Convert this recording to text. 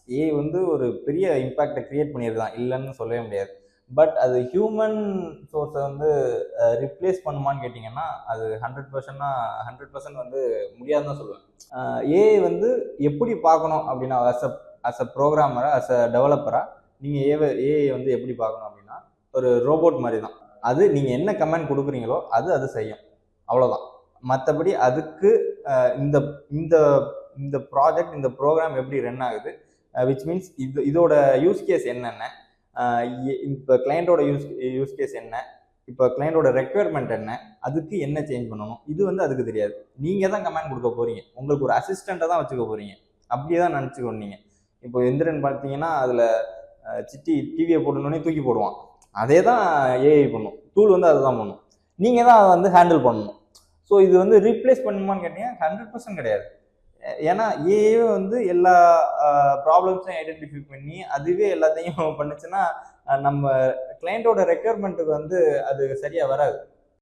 AI வந்து ஒரு பெரிய இம்பாக்டை கிரியேட் பண்ணியிருக்கான், இல்லைன்னு சொல்லவே முடியாது. பட் அது ஹியூமன் சோர்ஸை வந்து ரிப்ளேஸ் பண்ணுமான்னு கேட்டிங்கன்னா அது 100% வந்து முடியாதுன்னு தான் சொல்லுவேன். ஏஐ வந்து எப்படி பார்க்கணும் அப்படின்னா, அஸ் அ ப்ரோக்ராமரா, அஸ் அ டெவலப்பரா நீங்கள் ஏஐ வந்து எப்படி பார்க்கணும் அப்படின்னா, ஒரு ரோபோட் மாதிரி தான். அது நீங்கள் என்ன கமெண்ட் கொடுக்குறீங்களோ அது செய்யும், அவ்வளோதான். மற்றபடி அதுக்கு இந்த இந்த இந்த ப்ராஜெக்ட், இந்த ப்ரோக்ராம் எப்படி ரன் ஆகுது, விச் மீன்ஸ் இதோட யூஸ் கேஸ் என்னென்ன, இப்போ கிளையண்டோட யூஸ் கேஸ் என்ன, இப்போ கிளையண்டோட ரெக்குயர்மெண்ட் என்ன, அதுக்கு என்ன சேஞ்ச் பண்ணணும், இது வந்து அதுக்கு தெரியாது. நீங்கள் தான் கமெண்ட் கொடுக்க போகிறீங்க, உங்களுக்கு ஒரு அசிஸ்டண்ட்டை தான் வச்சுக்க போகிறீங்க. அப்படியே தான் நினச்சிக்கணும் நீங்கள். இப்போ எந்திரன் பார்த்தீங்கன்னா அதில் சிட்டி டிவியை போட்டோன்னே தூக்கி போடுவான், அதே தான் ஏஐ பண்ணும். டூல் வந்து அதுதான் பண்ணும், நீங்கள் தான் அதை வந்து ஹேண்டில் பண்ணணும். ஸோ இது வந்து ரீப்ளேஸ் பண்ணுமான்னு கேட்டீங்கன்னா 100% கிடையாது. ஏன்னா ஏஐ வந்து எல்லா ப்ராப்ளம்ஸையும் ஐடென்டிஃபை பண்ணி அதுவே எல்லாத்தையும் பண்ணுச்சுன்னா நம்ம கிளையண்டோட ரெக்குயர்மெண்ட்டுக்கு வந்து அது சரியாக வராது.